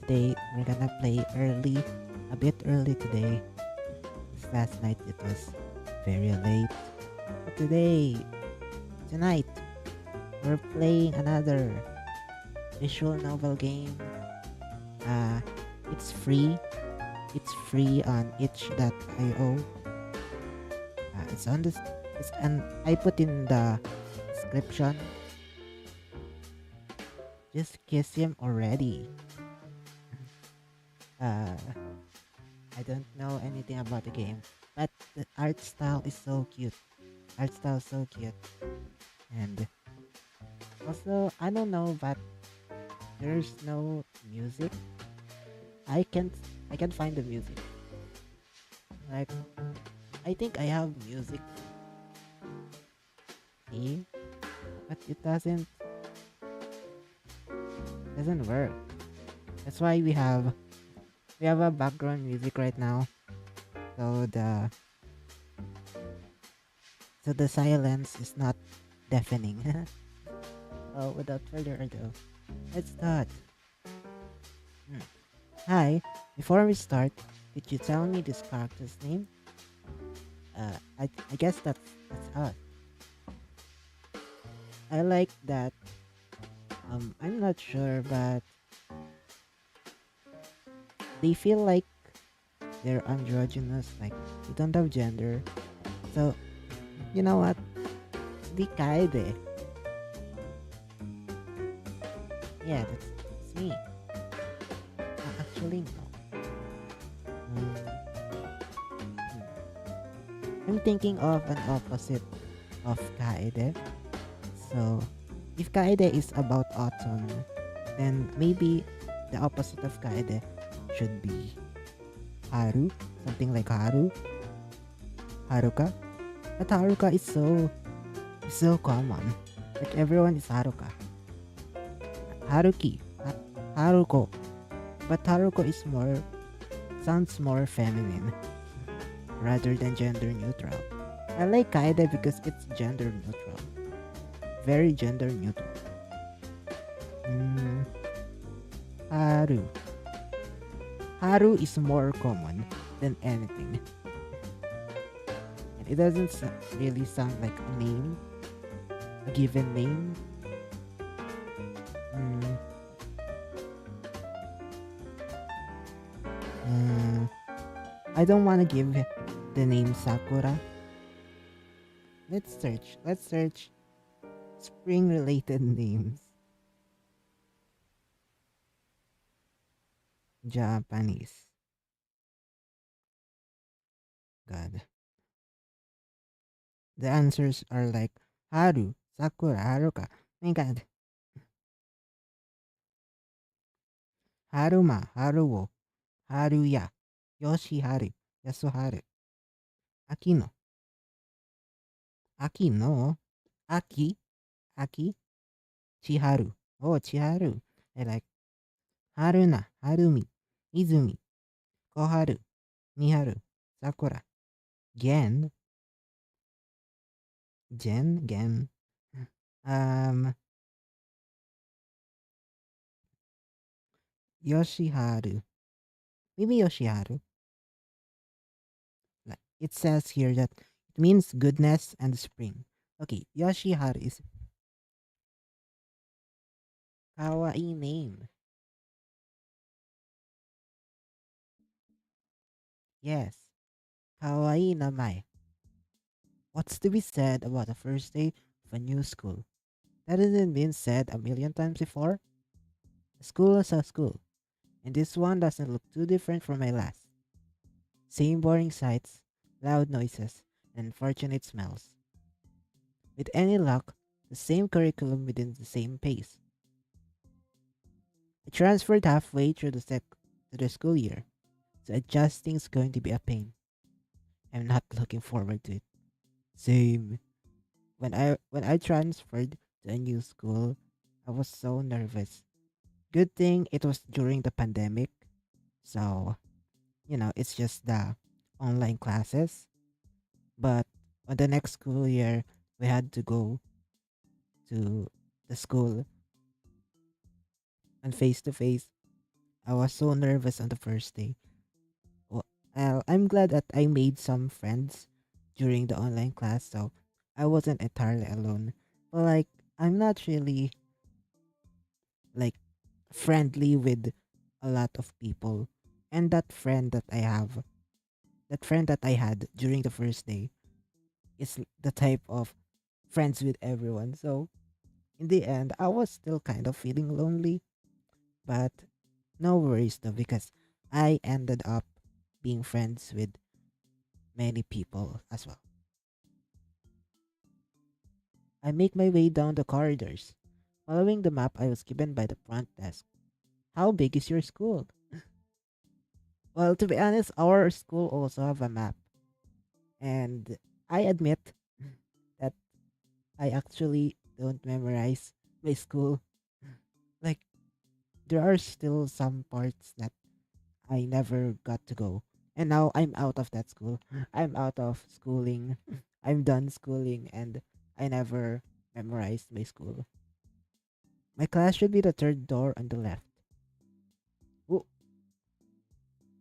today we're gonna play early, a bit early today. This last night it was very late. But tonight, we're playing another visual novel game. Uh, it's free. It's free on itch.io. It's on this. It's and I put in the description. Just kiss him already. Uh, I don't know anything about the game, but the art style is so cute. Art style is so cute, and also I don't know, but there's no music. I can't. I can't find the music. Like I think I have music here, but it doesn't work. That's why we have a background music right now. So the silence is not deafening. Oh, without further ado, let's start. Hmm. Hi, before we start, could you tell me this character's name? I guess that's us. I like that. I'm not sure, but they feel like they're androgynous. Like they don't have gender. So you know what? Di kaide. Yeah, that's me. Actually, no. Mm, I'm thinking of an opposite of kaide. So, if kaede is about autumn, then maybe the opposite of kaede should be haru, something like haruka. But haruka is so common. Like everyone is haruka, haruki, haruko. But haruko is more sounds more feminine rather than gender neutral. I like kaede because it's gender neutral, very gender neutral. Mm, haru. Haru is more common than anything. And it doesn't really sound like a name, a given name. Mm, uh, I don't want to give the name Sakura. Let's search spring related names. Japanese. God. The answers are like Haru, Sakura, Haruka. My God. Haruma, Haruo, Haruya, Yoshiharu, Yasuharu, Akino, Akino, Aki, Aki, Chiharu. Oh, Chiharu. I like Haruna, Harumi, Izumi, Koharu, Miharu, Sakura, Gen, Gen, um, Yoshiharu. Maybe Yoshiharu. Like, it says here that it means goodness and spring. Okay, Yoshiharu is kawaii name. Yes, kawaii namae. What's to be said about the first day of a new school? That hasn't been said a million times before. A school is a school, and this one doesn't look too different from my last. Same boring sights, loud noises, and unfortunate smells. With any luck, the same curriculum within the same pace. I transferred halfway through to the school year, so adjusting is going to be a pain. I'm not looking forward to it. Same. When I transferred to a new school, I was so nervous. Good thing it was during the pandemic, so it's just the online classes. But on the next school year, we had to go to the school and face to face. I was so nervous on the first day. Well, I'm glad that I made some friends during the online class, so I wasn't entirely alone. But like, I'm not really like friendly with a lot of people. And that friend that I had during the first day is the type of friends with everyone. So in the end, I was still kind of feeling lonely, but no worries though, because I ended up being friends with many people as well. I make my way down the corridors, following the map I was given by the front desk. How big is your school? Well, to be honest, our school also have a map, and I admit that I actually don't memorize my school. Like, there are still some parts that I never got to go. And now I'm out of that school. I'm out of schooling. I'm done schooling and I never memorized my school. My class should be the third door on the left. Oh,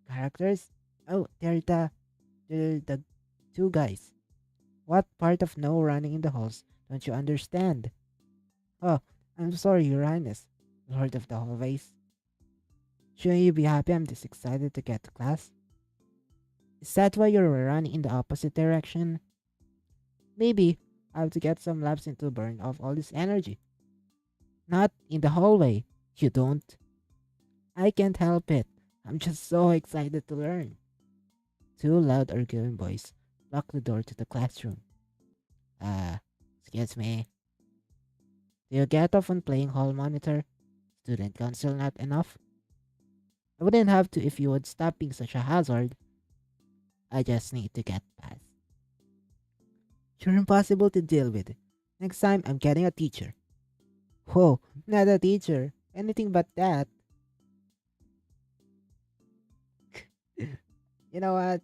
characters? Oh, they're the two guys. What part of no running in the halls don't you understand? Oh, I'm sorry, Your Highness, Lord of the Hallways. Shouldn't you be happy I'm this excited to get to class? Is that why you're running in the opposite direction? Maybe I have to get some laps in to burn off all this energy. Not in the hallway. You don't. I can't help it. I'm just so excited to learn. Two loud arguing boys block the door to the classroom. Uh, excuse me. Do you get off on playing hall monitor? Student council not enough? I wouldn't have to if you would stop being such a hazard. I just need to get past. You're impossible to deal with. Next time, I'm getting a teacher. Whoa, not a teacher. Anything but that. You know what?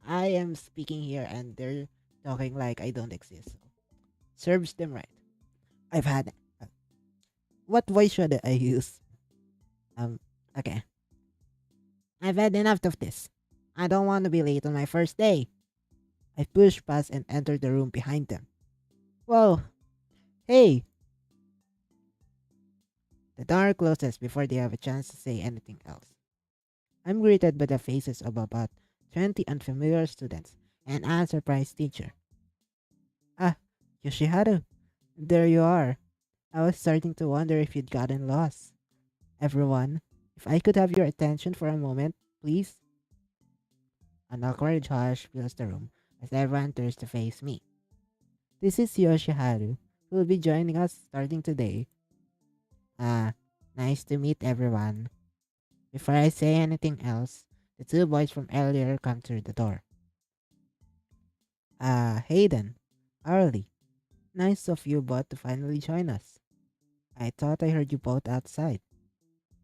I am speaking here and they're talking like I don't exist. So serves them right. I've had. What voice should I use? Um, okay. I've had enough of this. I don't want to be late on my first day. I pushed past and entered the room behind them. Whoa, hey! The door closes before they have a chance to say anything else. I'm greeted by the faces of about 20 unfamiliar students and a surprised teacher. Ah, Yoshiharu, there you are. I was starting to wonder if you'd gotten lost. Everyone, if I could have your attention for a moment, please. An awkward hush fills the room as everyone turns to face me. This is Yoshiharu, who will be joining us starting today. Ah, nice to meet everyone. Before I say anything else, the two boys from earlier come through the door. Hayden, Arlie, nice of you both to finally join us. I thought I heard you both outside.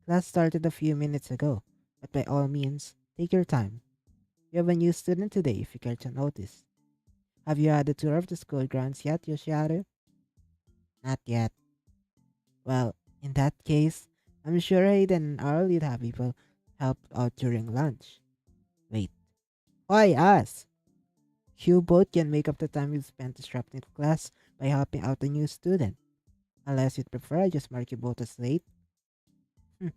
Class started a few minutes ago, but by all means, take your time. You have a new student today if you care to notice. Have you had a tour of the school grounds yet, Yoshiharu? Not yet. Well, in that case, I'm sure Hayden and Arlie would have people help out during lunch. Wait, why us? You both can make up the time you spent disrupting the class by helping out a new student. Unless you'd prefer I just mark you both as late. Hmm,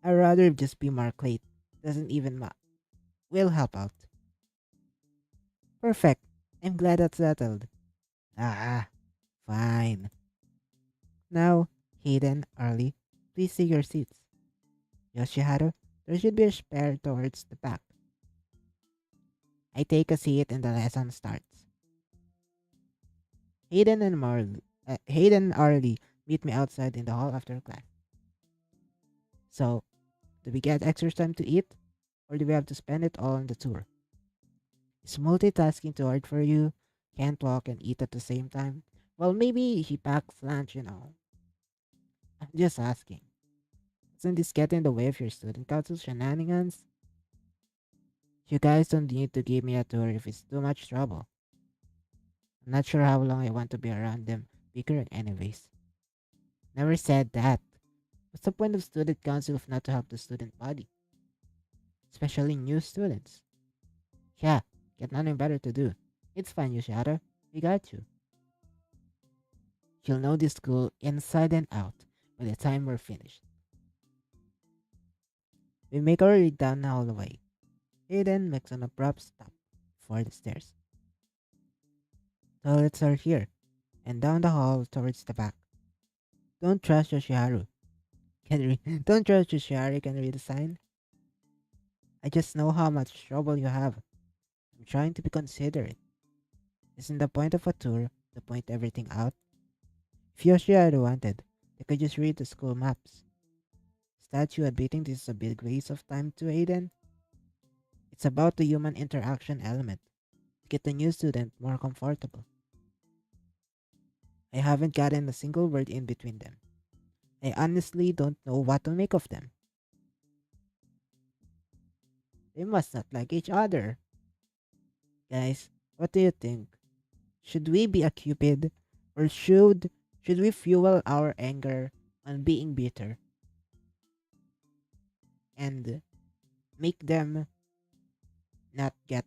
I'd rather just be marked late. Doesn't even matter. We'll help out. Perfect. I'm glad that's settled. Ah, fine. Now, Hayden, Arlie, please take your seats. Yoshiharu, there should be a spare towards the back. I take a seat and the lesson starts. Hayden and Arlie meet me outside in the hall after class. So, do we get extra time to eat? Or do we have to spend it all on the tour? Is multitasking too hard for you? Can't walk and eat at the same time? Well, maybe he packs lunch. I'm just asking. Doesn't this get in the way of your student council shenanigans? You guys don't need to give me a tour if it's too much trouble. I'm not sure how long I want to be around them bickering anyways. Never said that. What's the point of student council if not to help the student body, especially new students? Yeah, get nothing better to do. It's fine, Yoshihara. We got you. You'll know this school inside and out by the time we're finished. We make our way down the hallway. Aiden makes an abrupt stop before the stairs. Toilets are here, and down the hall towards the back. Don't trust Yoshiharu. Can read. Don't trust Yoshiharu. Can read the sign. I just know how much trouble you have. I'm trying to be considerate. Isn't the point of a tour to point everything out? If Yoshiharu wanted, they could just read the school maps. Statue admitting this is a big waste of time to Aiden. It's about the human interaction element to get the new student more comfortable. I haven't gotten a single word in between them. I honestly don't know what to make of them. They must not like each other. Guys, what do you think? Should we be a cupid? Or should we fuel our anger on being bitter and make them not get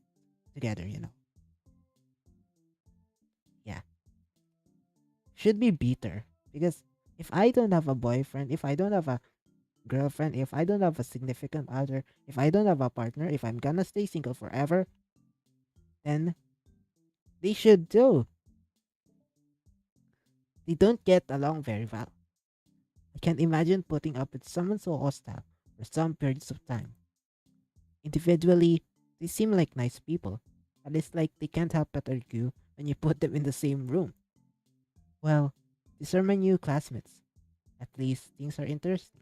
together? Yeah. Should be bitter. Because if I don't have a boyfriend, if I don't have a girlfriend, if I don't have a significant other, if I don't have a partner, if I'm gonna stay single forever, then they should too. They don't get along very well. I can't imagine putting up with someone so hostile for some periods of time. Individually, they seem like nice people, but it's like they can't help but argue when you put them in the same room. Well, these are my new classmates. At least things are interesting.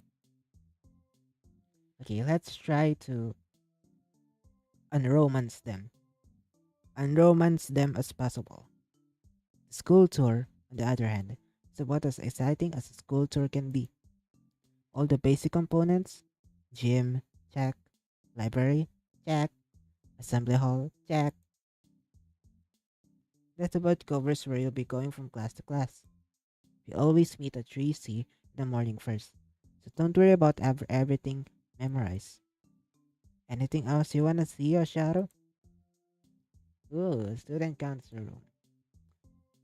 Okay, let's try to unromance them. Unromance them as possible. The school tour, on the other hand, is about as exciting as a school tour can be. All the basic components, gym, check, library, check, assembly hall, check. That about covers where you'll be going from class to class. We always meet at 3C in the morning first, so don't worry about everything memorized. Anything else you wanna see or shadow? Ooh, student council room.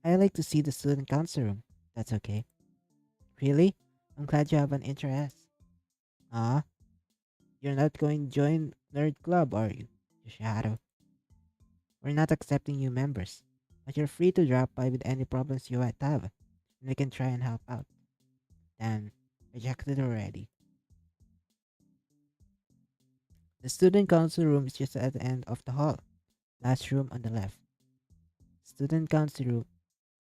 I like to see the student council room. That's okay. Really? I'm glad you have an interest. Ah, you're not going to join Nerd Club, are you? Shadow. We're not accepting new members, but you're free to drop by with any problems you might have, and we can try and help out. Then, rejected already. The student council room is just at the end of the hall. Last room on the left. Student council room.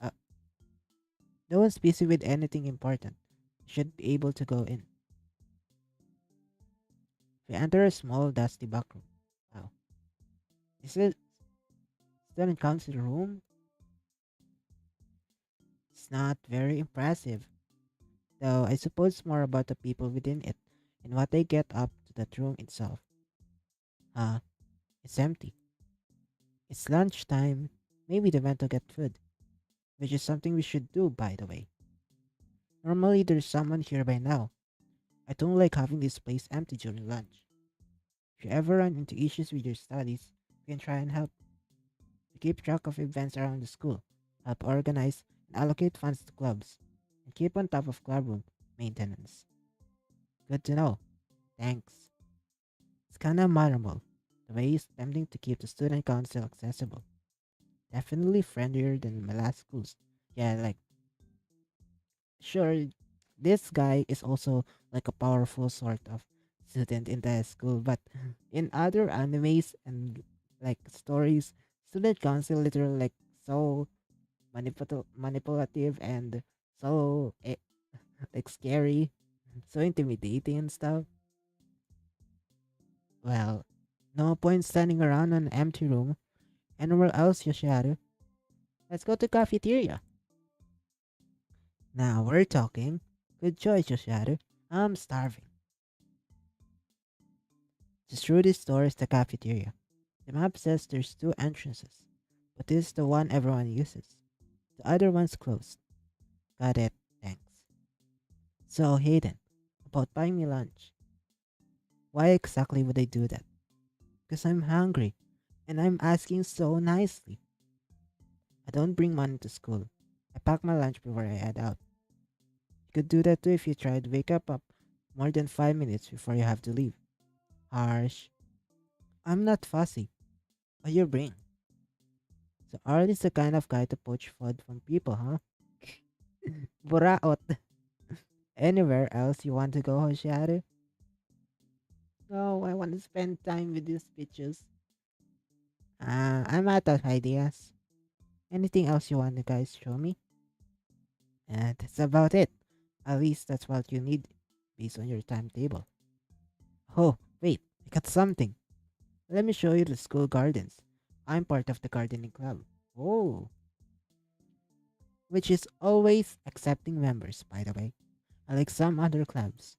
Uh, no one's busy with anything important. You should be able to go in. We enter a small, dusty back room. Wow. Is it student council room? It's not very impressive, though I suppose more about the people within it and what they get up to that room itself. Ah, it's empty. It's lunchtime. Maybe they went to get food, which is something we should do, by the way. Normally, there's someone here by now. I don't like having this place empty during lunch. If you ever run into issues with your studies, you can try and help. We keep track of events around the school, help organize and allocate funds to clubs, and keep on top of club room maintenance. Good to know. Thanks. It's kinda admirable. The way he's attempting to keep the student council accessible. Definitely friendlier than my last schools. Yeah, like, sure, this guy is also like a powerful sort of student in the school, but in other animes and like stories, student council literally like so manipulative and so like scary, so intimidating and stuff. Well, no point standing around in an empty room. Anywhere else, Yoshiharu? Let's go to cafeteria. Now we're talking. Good choice, Yoshiharu. I'm starving. Just through this door is the cafeteria. The map says there's two entrances, but this is the one everyone uses. The other one's closed. Got it. Thanks. So, Hayden, about buying me lunch. Why exactly would I do that? Because I'm hungry, and I'm asking so nicely. I don't bring money to school. I pack my lunch before I head out. You could do that too if you try to wake up more than 5 minutes before you have to leave. Harsh. I'm not fussy. Or your brain. So Arl is the kind of guy to poach food from people, huh? Buraot. Anywhere else you want to go, Hoshiaru? No, I want to spend time with these bitches. I'm out of ideas. Anything else you want to guys show me? That's about it. At least that's what you need based on your timetable. Oh, wait, I got something. Let me show you the school gardens. I'm part of the gardening club. Oh, which is always accepting members, by the way. Unlike some other clubs.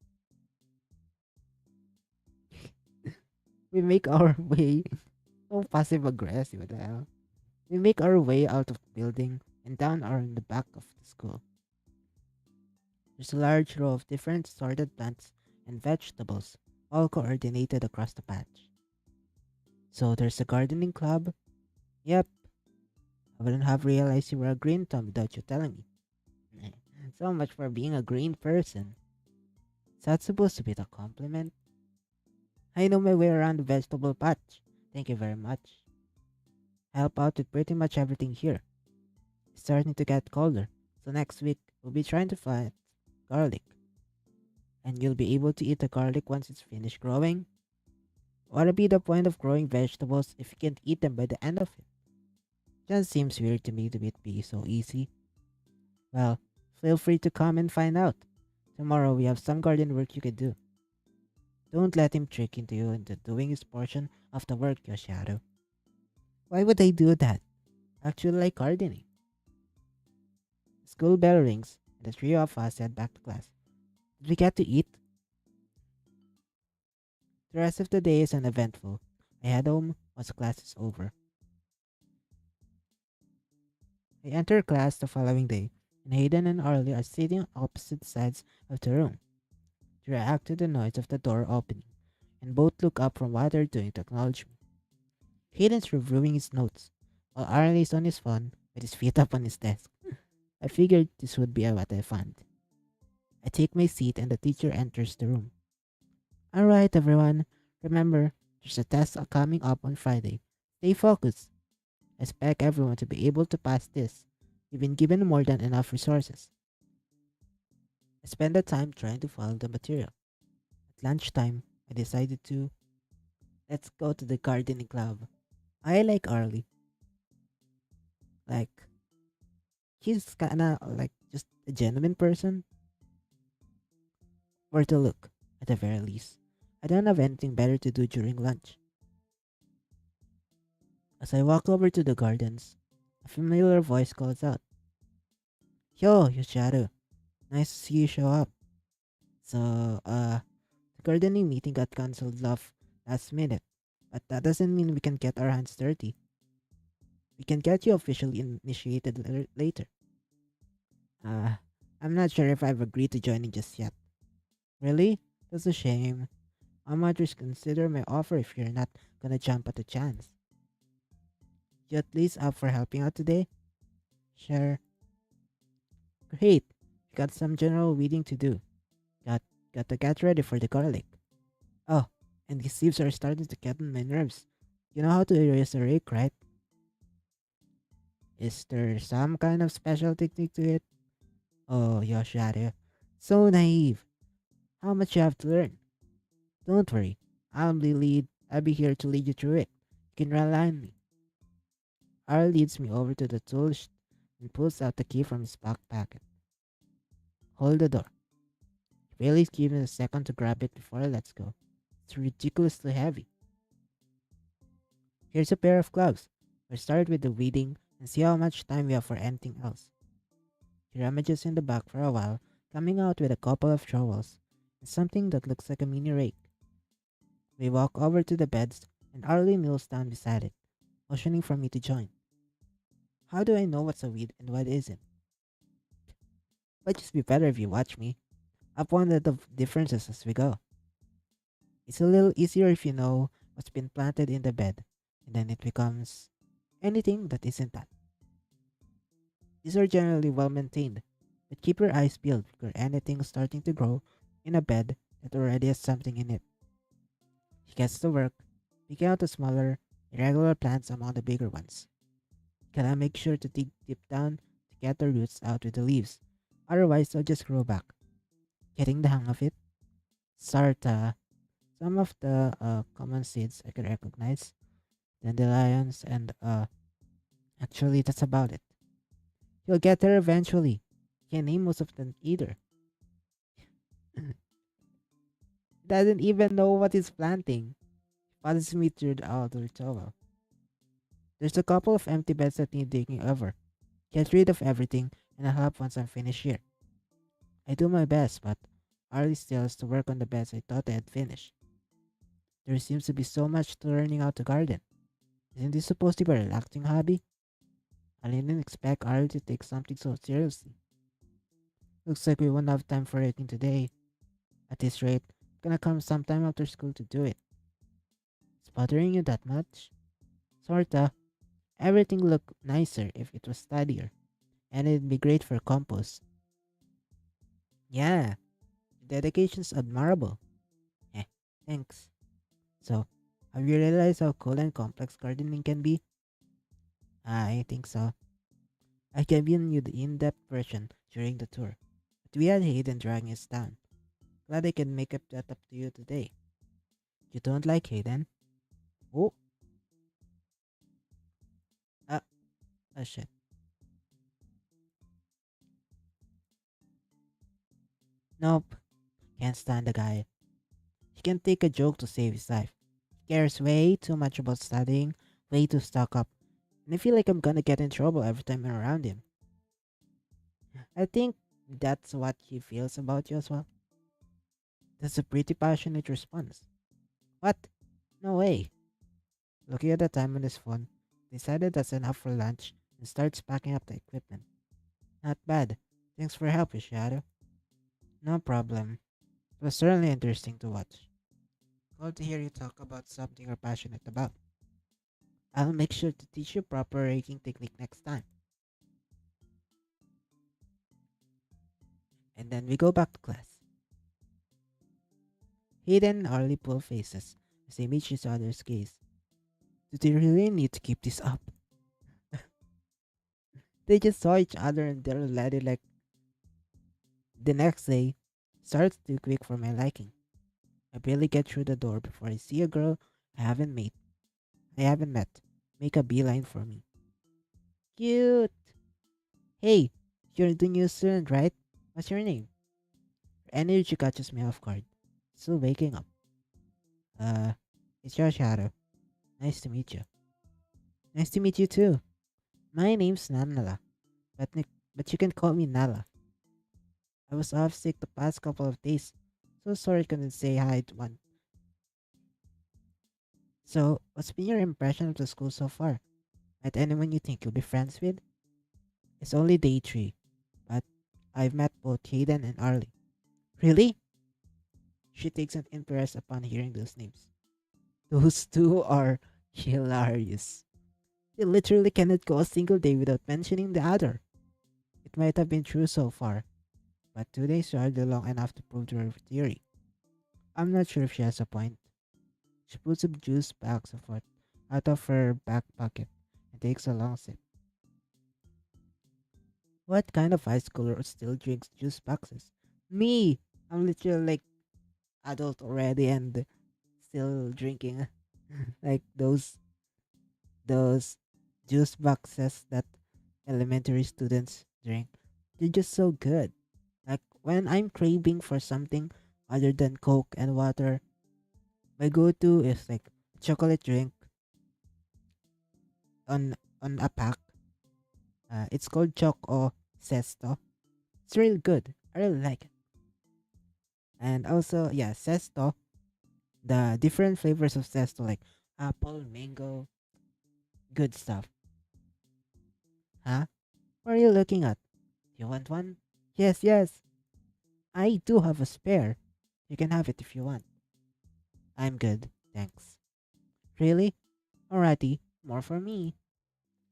We make our way so passive aggressive, what the hell? We make our way out of the building and down are in the back of the school. There's a large row of different sorted plants and vegetables, all coordinated across the patch. So there's a gardening club? Yep, I wouldn't have realized you were a green thumb without you telling me. So much for being a green person. Is that supposed to be the compliment? I know my way around the vegetable patch. Thank you very much. I help out with pretty much everything here. It's starting to get colder, so next week we'll be trying to plant garlic. And you'll be able to eat the garlic once it's finished growing. What'll be the point of growing vegetables if you can't eat them by the end of it? Just seems weird to me to be so easy. Well, feel free to come and find out. Tomorrow we have some garden work you can do. Don't let him trick you into doing his portion of the work, Yoshiharu. Why would I do that? I actually like gardening. The school bell rings, and the three of us head back to class. Did we get to eat? The rest of the day is uneventful. I head home once class is over. I enter class the following day, and Hayden and Arlie are sitting on opposite sides of the room. They react to the noise of the door opening, and both look up from what they're doing to acknowledge me. Hayden's reviewing his notes, while Arlie is on his phone with his feet up on his desk. I figured this would be what I found. I take my seat and the teacher enters the room. Alright, everyone. Remember, there's a test coming up on Friday. Stay focused. I expect everyone to be able to pass this. You've been given more than enough resources. I spend the time trying to follow the material. At lunchtime, I decided to let's go to the gardening club. I like Arlie. Like, he's kinda like just a genuine person. Where to look, at the very least. I don't have anything better to do during lunch. As I walk over to the gardens, a familiar voice calls out, Yo, Yoshiharu, nice to see you show up. So, the gardening meeting got cancelled off last minute, but that doesn't mean we can get our hands dirty. We can get you officially initiated later. Uh, I'm not sure if I've agreed to joining just yet. Really? That's a shame. I might just consider my offer if you're not gonna jump at the chance. You at least up for helping out today? Sure. Great. We got some general weeding to do. Got got to get ready for the garlic. Oh, and these leaves are starting to get on my nerves. You know how to erase a rake, right? Is there some kind of special technique to it? Oh, Yoshida. So naive. How much you have to learn? Don't worry. I'll be here to lead you through it. You can rely on me. R leads me over to the and pulls out the key from his back pocket. Hold the door. He really gives me a second to grab it before I let go. It's ridiculously heavy. Here's a pair of gloves. We'll start with the weeding and see how much time we have for anything else. He rummages in the back for a while, coming out with a couple of trowels and something that looks like a mini rake. We walk over to the beds and Arlie kneels down beside it, motioning for me to join. How do I know what's a weed and what isn't? Might just be better if you watch me. I've pointed the differences as we go. It's a little easier if you know what's been planted in the bed, and then it becomes anything that isn't that. These are generally well maintained, but keep your eyes peeled for anything starting to grow in a bed that already has something in it. He gets to work, picking out the smaller, irregular plants among the bigger ones. Gotta make sure to dig deep down to get the roots out with the leaves, otherwise they'll just grow back. Getting the hang of it, Sarta, some of the common seeds I can recognize, dandelions, and actually that's about it. You'll get there eventually. Can't name most of them either. Doesn't even know what he's planting. Follows me through the outdoor towel. There's a couple of empty beds that need digging over. Get rid of everything, and I'll help once I'm finished here. I do my best, but Arlie still has to work on the beds I thought I had finished. There seems to be so much to learning how to garden. Isn't this supposed to be a relaxing hobby? I didn't expect Arlie to take something so seriously. Looks like we won't have time for it today. At this rate, it's gonna come sometime after school to do it. It's bothering you that much? Sorta. Everything looked nicer if it was steadier, and it'd be great for compost. Yeah, the dedication's admirable. Eh, thanks. So, have you realized how cool and complex gardening can be? I think so. I gave you the in-depth version during the tour, but we had Hayden dragging us down. Glad I can make that up to you today. You don't like Hayden? Oh, ah, shit. Nope, can't stand the guy. He can take a joke to save his life. He cares way too much about studying, way too stuck up, and I feel like I'm gonna get in trouble every time I'm around him. I think that's what he feels about you as well. That's a pretty passionate response. What? No way. Looking at the time on his phone, decided that's enough for lunch and starts packing up the equipment. Not bad. Thanks for helping, Shadow. No problem. It was certainly interesting to watch. Glad to hear you talk about something you're passionate about. I'll make sure to teach you proper raking technique next time. And then we go back to class. Hayden and Arlie pull faces as they meet each other's gaze. Do they really need to keep this up? They just saw each other and they're already like the next day starts too quick for my liking. I barely get through the door before I see a girl I haven't met. I haven't met. Make a beeline for me. Cute. Hey, you're the new student, right? What's your name? Her energy catches me off guard. Still waking up. Uh, it's your shadow. Nice to meet you. Nice to meet you too. My name's Nanala, but you can call me Nala. I was off sick the past couple of days, so sorry I couldn't say hi to one. So, what's been your impression of the school so far? Met anyone you think you'll be friends with? It's only day 3, but I've met both Hayden and Arlie. Really? She takes an interest upon hearing those names. Those two are hilarious. They literally cannot go a single day without mentioning the other. It might have been true so far, but 2 days are hardly long enough to prove her theory. I'm not sure if she has a point. She puts some juice bags of what out of her back pocket and takes a long sip. What kind of high schooler still drinks juice boxes? Me! I'm literally like adult already and still drinking like those juice boxes that elementary students drink. They're just so good. Like when I'm craving for something other than Coke and water, my go-to is like chocolate drink on a pack. It's called Choco Sesto. It's really good. I really like it. And also, yeah, Sesto, the different flavors of Sesto like apple, mango, good stuff. Huh? What are you looking at? You want one? Yes, yes. I do have a spare. You can have it if you want. I'm good, thanks. Really? Alrighty, more for me.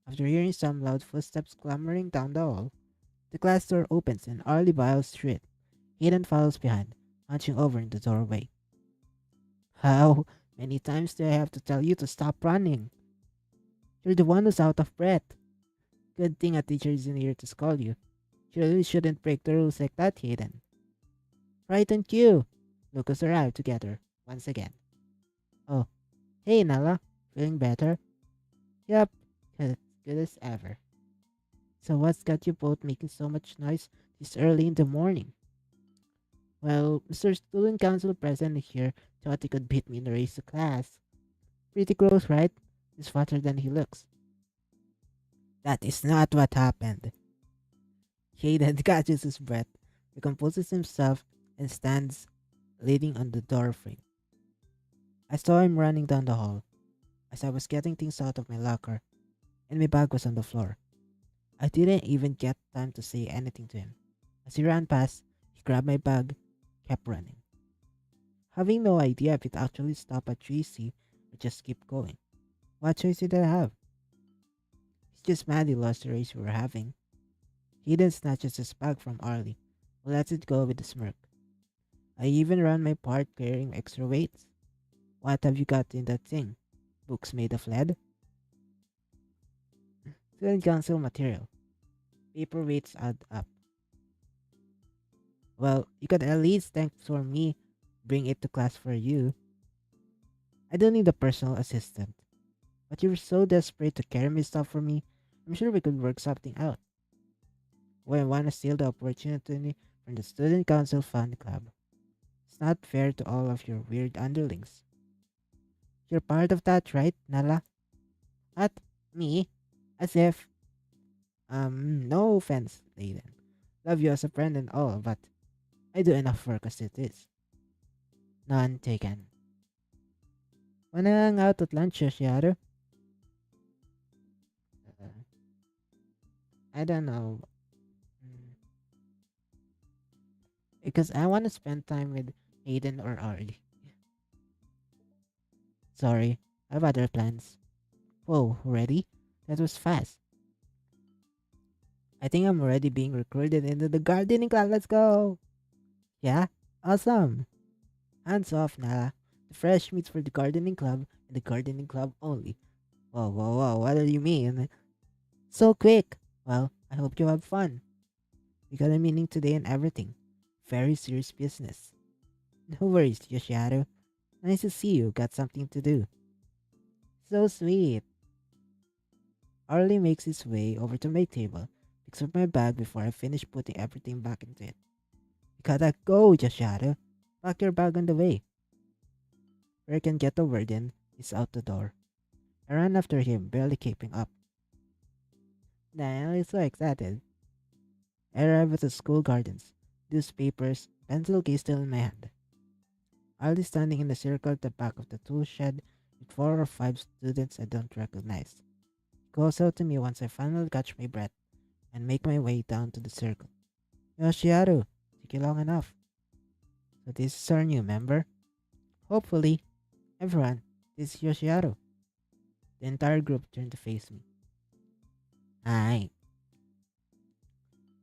After hearing some loud footsteps clambering down the hall, the glass door opens and Arlie biles through it. Hayden follows behind, hunching over in the doorway. How many times do I have to tell you to stop running? You're the one who's out of breath. Good thing a teacher isn't here to scold you. You really shouldn't break the rules like that, Hayden. Right on cue. Lucas arrived together, once again. Oh, hey Nala. Feeling better? Yep, good as ever. So what's got you both making so much noise this early in the morning? Well, Mr. Student Council President here thought he could beat me in the race to class. Pretty close, right? He's fatter than he looks. That is not what happened. Hayden catches his breath, recomposes himself, and stands leaning on the doorframe. I saw him running down the hall as I was getting things out of my locker, and my bag was on the floor. I didn't even get time to say anything to him. As he ran past, he grabbed my bag, kept running. Having no idea if it actually stopped at 3C or just keep going. What choice did I have? He's just mad he lost the race we were having. He then snatches his bag from Arlie, who lets it go with a smirk. I even ran my part carrying extra weights. What have you got in that thing? Books made of lead? Student council material. Paper weights add up. Well, you could at least thank for me bring it to class for you. I don't need a personal assistant. But you were so desperate to carry my stuff for me, I'm sure we could work something out. Well, I want to steal the opportunity from the student council fund club. It's not fair to all of your weird underlings. You're part of that, right, Nala? What? Me? As if, no offense, Layden. Love you as a friend and all, but I do enough work as it is. None taken. Wanna hang out at lunch, Yoshiharu? Uh, I don't know. Mm, Because I want to spend time with Aiden or Arlie. Sorry, I have other plans. Whoa, ready? That was fast. I think I'm already being recruited into the gardening club. Let's go! Yeah? Awesome! Hands off, Nala. The fresh meats for the gardening club and the gardening club only. Whoa, whoa, whoa, what do you mean? So quick! Well, I hope you have fun. We got a meeting today and everything. Very serious business. No worries, Yoshiharu. Nice to see you. Got something to do. So sweet. Arlie makes his way over to my table, picks up my bag before I finish putting everything back into it. You gotta go, Yoshiharu. Pack your bag on the way. Where I can get a word in is out the door. I ran after him, barely keeping up. Now I'm so excited. I arrive at the school gardens, newspapers, pencil case still in my hand. I'll be standing in a circle at the back of the tool shed with 4 or 5 students I don't recognize. He calls out to me once I finally catch my breath and make my way down to the circle. Yoshiharu, took you long enough. So this is our new member? Hopefully. Everyone, this is Yoshiharu. The entire group turned to face me. Hi.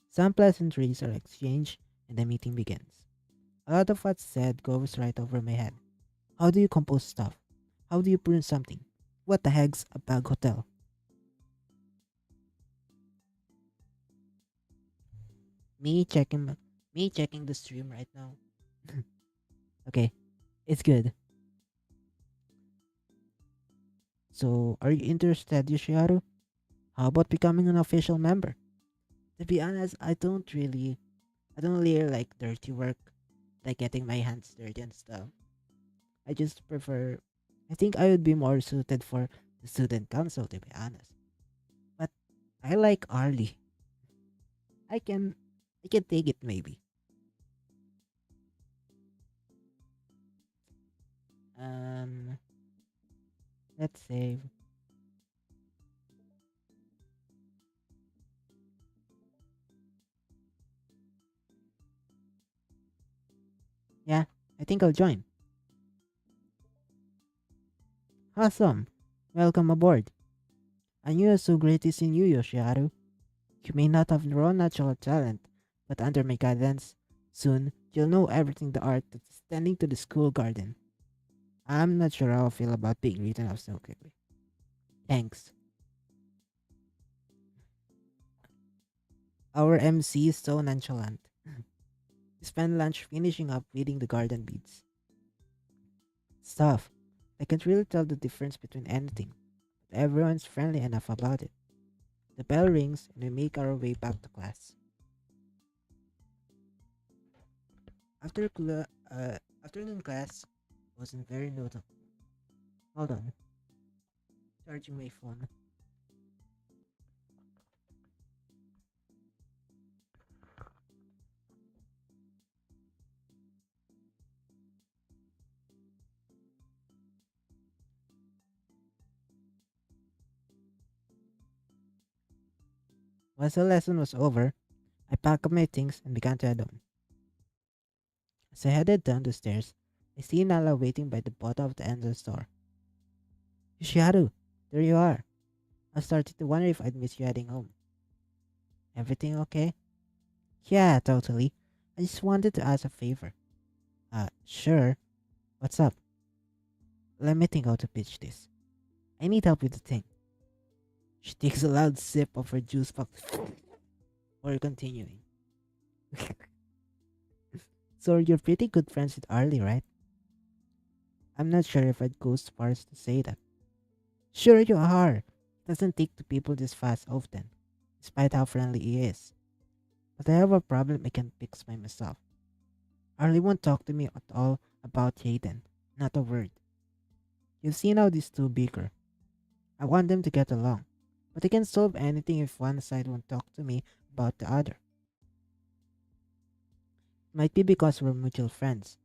Some pleasantries are exchanged and the meeting begins. A lot of what's said goes right over my head. How do you compose stuff? How do you prune something? What the heck's a bag hotel? Me checking me checking the stream right now. Okay, it's good. So are you interested, Yoshiharu? How about becoming an official member? To be honest, I don't really like dirty work, like getting my hands dirty and stuff. I think I would be more suited for the student council to be honest. But I like Arlie. I can I can take it maybe. Um let's save. Yeah, I think I'll join. Awesome. Welcome aboard. I knew it was so great to see you, Yoshiharu. You may not have raw natural talent, but under my guidance, soon you'll know everything the art that's tending to the school garden. I'm not sure how I feel about being written off so quickly. Thanks. Our MC is so nonchalant. We spend lunch finishing up reading the garden beads. Stuff. I can't really tell the difference between anything, but everyone's friendly enough about it. The bell rings and we make our way back to class. After afternoon class wasn't very notable. Hold on, charging my phone. Once the lesson was over, I packed up my things and began to head home. As I headed down the stairs, I see Nala waiting by the bottom of the entrance store. Yoshiharu, there you are. I started to wonder if I'd miss you heading home. Everything okay? Yeah, totally. I just wanted to ask a favor. Sure. What's up? Let me think how to pitch this. I need help with the thing. She takes a loud sip of her juice box before continuing. So you're pretty good friends with Arlie, right? I'm not sure if I'd go as far as to say that. Sure you are. It doesn't take to people this fast often, despite how friendly he is. But I have a problem I can't fix by myself. Arlie won't talk to me at all about Hayden. Not a word. You've seen how these two bicker. I want them to get along. But I can't solve anything if one side won't talk to me about the other. Might be because we're mutual friends,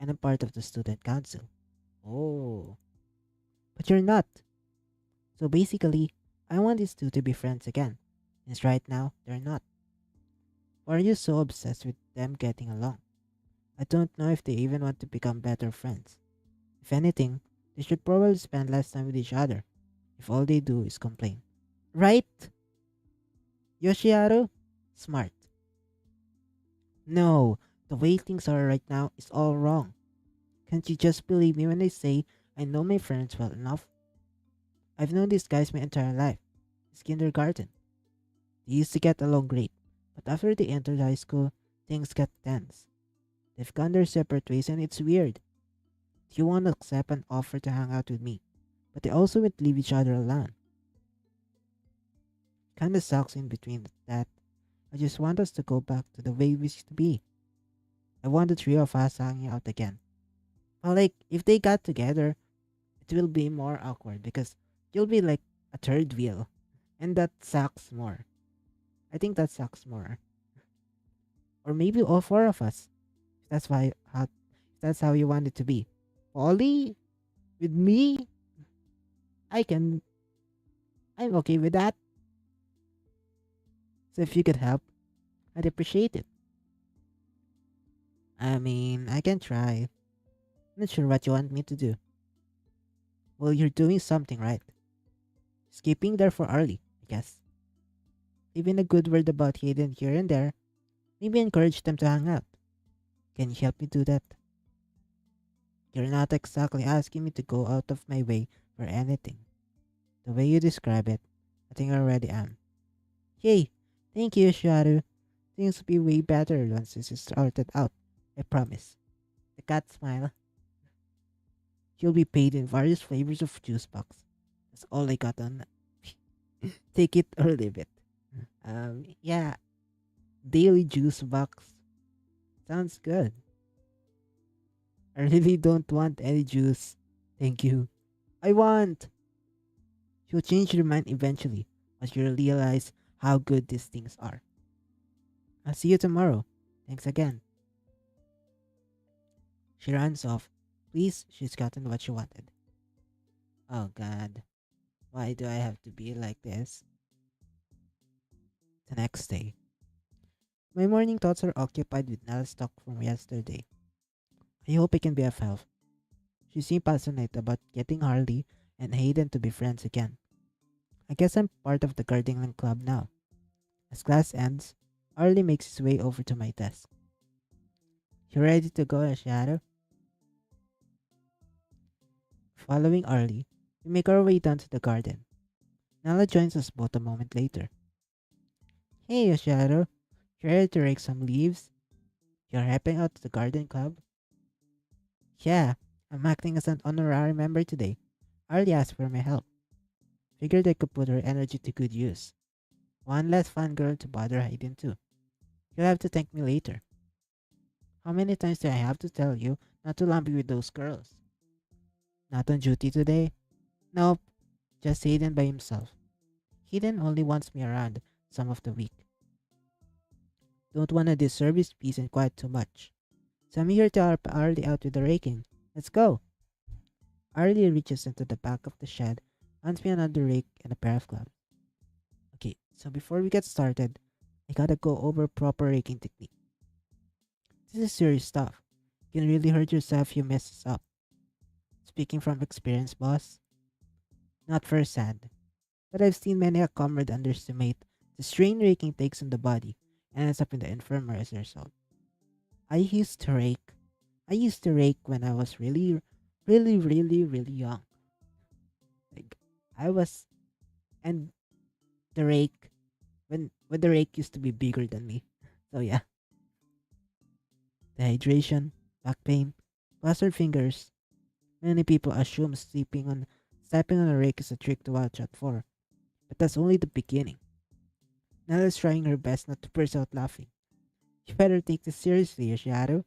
and I'm part of the student council. Oh. But you're not. So basically, I want these two to be friends again. Since right now, they're not. Why are you so obsessed with them getting along? I don't know if they even want to become better friends. If anything, they should probably spend less time with each other, if all they do is complain. Right, Yoshiharu? Smart. No, the way things are right now is all wrong. Can't you just believe me when I say I know my friends well enough? I've known these guys my entire life. Since kindergarten. They used to get along great, but after they entered high school, things got tense. They've gone their separate ways and it's weird. You won't accept an offer to hang out with me, but they also won't leave each other alone. Kinda sucks in between that. I just want us to go back to the way we used to be. I want the three of us hanging out again. But like, if they got together, it will be more awkward because you'll be like a third wheel. And that sucks more. I think that sucks more. Or maybe all four of us. If if that's how you want it to be. Polly? With me? I can I'm okay with that. So if you could help, I'd appreciate it. I mean, I can try. Not sure what you want me to do. Well, you're doing something right. Skipping there for early, I guess. Leaving a good word about Hayden here and there. Maybe encourage them to hang out. Can you help me do that? You're not exactly asking me to go out of my way for anything. The way you describe it, I think I already am. Yay! Thank you, Sharu. Things will be way better once this is started out. I promise. The cat smile. You'll be paid in various flavors of juice box. That's all I got on that. Take it or leave it. Yeah, daily juice box. Sounds good. I really don't want any juice. Thank you. I want. You'll change your mind eventually as you realize how good these things are. I'll see you tomorrow. Thanks again. She runs off. Please, she's gotten what she wanted. Oh god. Why do I have to be like this? The next day. My morning thoughts are occupied with Nell's talk from yesterday. I hope I can be of help. She seemed passionate about getting Harley and Hayden to be friends again. I guess I'm part of the gardening club now. As class ends, Harley makes his way over to my desk. You ready to go, Shadow? Following Arlie, we make our way down to the garden. Nala joins us both a moment later. Hey, Shadow. You're here to rake some leaves? You're helping out the garden club? Yeah, I'm acting as an honorary member today. Arlie asked for my help. Figured I could put her energy to good use. One less fun girl to bother hiding too. You'll have to thank me later. How many times do I have to tell you not to lump me with those girls? Not on duty today? Nope, just Hayden by himself. Hayden only wants me around some of the week. Don't wanna disturb his peace and quiet too much. So I'm here to help Arlie out with the raking. Let's go. Arlie reaches into the back of the shed, hands me another rake and a pair of gloves. Okay, so before we get started, I gotta go over proper raking technique. This is serious stuff. You can really hurt yourself if you mess this up. Speaking from experience, boss. Not firsthand, but I've seen many a comrade underestimate the strain raking takes on the body and ends up in the infirmary as a result. I used to rake. I used to rake when I was really young. Like I was, and the rake when the rake used to be bigger than me. So yeah, dehydration, back pain, plastered fingers. Many people assume stepping on a rake is a trick to watch out for, but that's only the beginning. Nella's trying her best not to burst out laughing. You better take this seriously, Yoshiharu.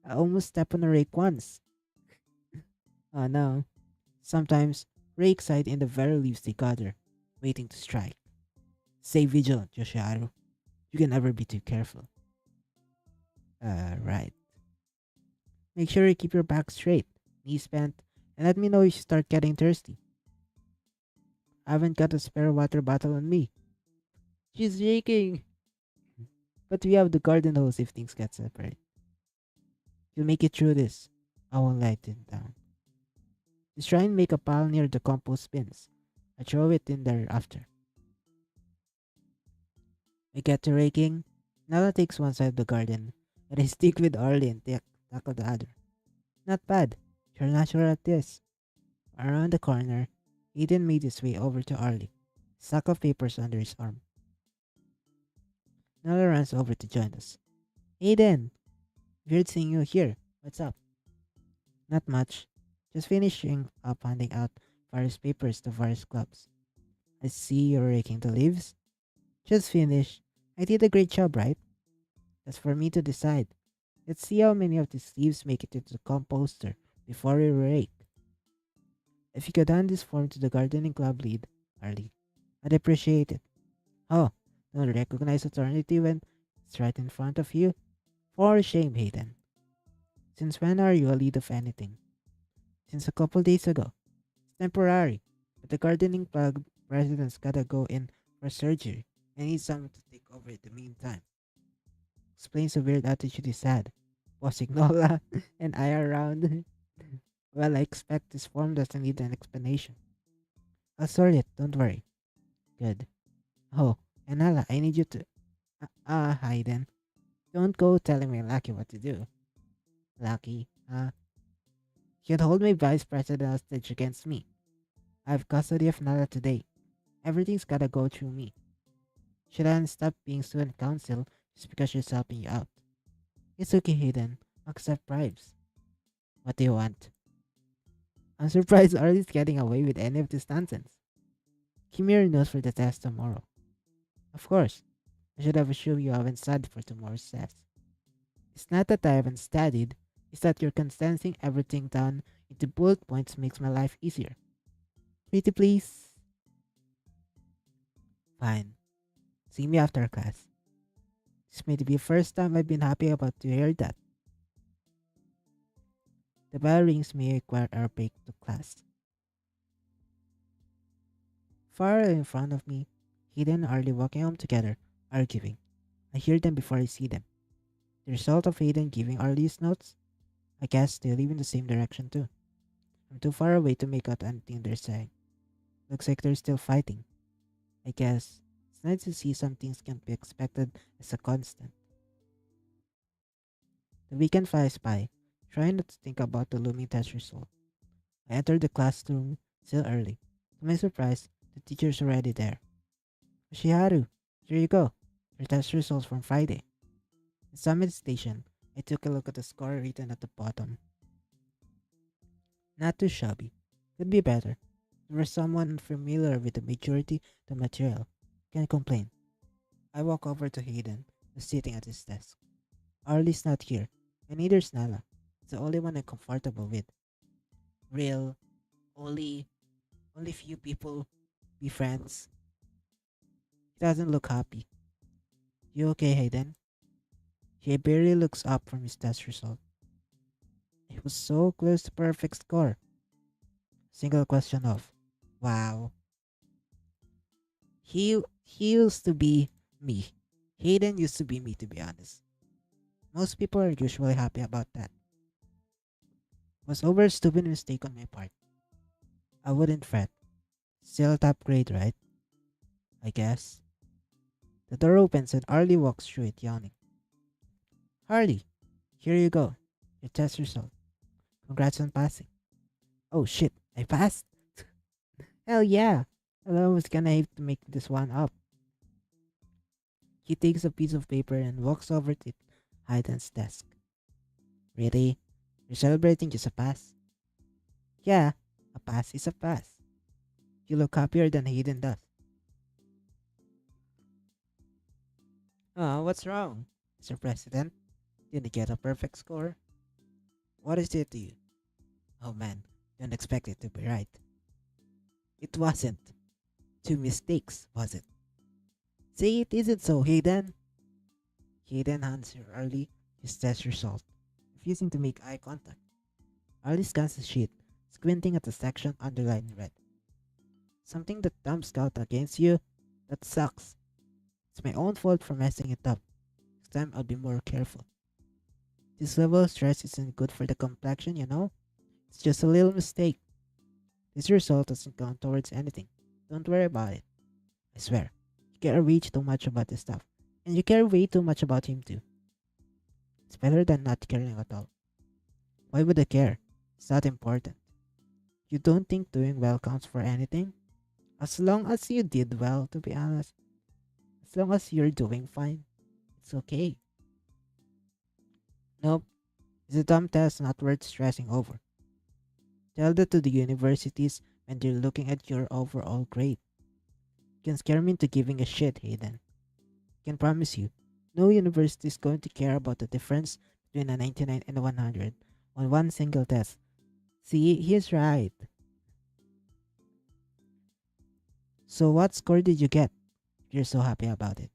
I almost stepped on a rake once. Oh no. Sometimes, rakes hide in the very leaves they gather, waiting to strike. Stay vigilant, Yoshiharu. You can never be too careful. Right. Make sure you keep your back straight, knees bent, and let me know if you start getting thirsty. I haven't got a spare water bottle on me. She's shaking! But we have the garden hose if things get separate. You'll make it through this. I won't let it down. Just try and make a pile near the compost bins. I throw it in there after. We get to raking. Nala takes one side of the garden, and I stick with Arlie and tackle the other. Not bad. You're natural at this. Around the corner, Eden made his way over to Arlie, sack of papers under his arm. Nala runs over to join us. Eden! Weird seeing you here. What's up? Not much. Just finishing up handing out various papers to various clubs. I see you're raking the leaves. Just finished. I did a great job, right? That's for me to decide. Let's see how many of these leaves make it into the composter before we rake. If you could hand this form to the gardening club lead, Arlie, I'd appreciate it. Oh, don't recognize eternity when it's right in front of you? For shame, Hayden. Since when are you a lead of anything? Since a couple days ago. It's temporary, but the gardening club president's gotta go in for surgery and needs someone to take over in the meantime. Explains the weird attitude he's had. Bossing Nola and I around. Well, I expect this form doesn't need an explanation. I'll sort it, don't worry. Good. Oh, and Nala, I need you to. Hayden. Don't go telling my Lucky what to do. Lucky, huh? You'd hold my vice president hostage against me. I have custody of Nala today. Everything's gotta go through me. Should I stop being student council just because she's helping you out? It's okay, Hayden. Accept bribes. What do you want? I'm surprised Arlie's getting away with any of this nonsense. Give me your notes for the test tomorrow. Of course. I should have assumed you haven't studied for tomorrow's test. It's not that I haven't studied, it's that you're condensing everything down into bullet points makes my life easier. Pretty please? Fine. See me after class. This may be the first time I've been happy about to hear that. The bell rings may require our break to class. Far in front of me, Hayden and Arlie walking home together, arguing. I hear them before I see them. The result of Hayden giving Arlie his notes? I guess they live in the same direction too. I'm too far away to make out anything they're saying. Looks like they're still fighting. I guess it's nice to see some things can't be expected as a constant. The weekend flies by, trying not to think about the looming test result. I entered the classroom still early. To my surprise, the teacher's already there. Shiharu, here you go. Your test results from Friday. In Summit Station, I took a look at the score written at the bottom. Not too shabby. Could be better. For someone unfamiliar with the majority of the material, can't complain. I walk over to Hayden, who's sitting at his desk. Arlie's not here, and neither's Nala. It's the only one I'm comfortable with. Real, only, only few people be friends. He doesn't look happy. You okay, Hayden? He barely looks up from his test result. It was so close to perfect score. Single question off. Wow. He used to be me. Hayden used to be me, to be honest. Most people are usually happy about that. Was over a stupid mistake on my part. I wouldn't fret. Still top grade, right? I guess. The door opens and Arlie walks through it yawning. Harley, here you go. Your test result. Congrats on passing. Oh shit, I passed? Hell yeah. I was gonna have to make this one up. He takes a piece of paper and walks over to Hayden's desk. Really? You're celebrating just a pass? Yeah, a pass is a pass. You look happier than Hayden does. What's wrong, Mr. President? Did you get a perfect score? What is it to you? Oh man, don't expect it to be right. It wasn't. Two mistakes, was it? Say it isn't so, Hayden. Hayden hands her Arlie his test result, refusing to make eye contact. Arlie scans the sheet, squinting at the section underlined in red. Something that jumps out against you? That sucks. It's my own fault for messing it up. Next time I'll be more careful. This level of stress isn't good for the complexion, you know? It's just a little mistake. This result doesn't count towards anything. Don't worry about it. I swear. You care way too much about this stuff. And you care way too much about him too. It's better than not caring at all. Why would I care? It's not important. You don't think doing well counts for anything? As long as you did well, to be honest. As long as you're doing fine, it's okay. Nope, it's a dumb test not worth stressing over. Tell that to the universities when they're looking at your overall grade. You can scare me into giving a shit, Hayden. I can promise you, no university is going to care about the difference between a 99 and a 100 on one single test. See, he's right. So what score did you get? You're so happy about it.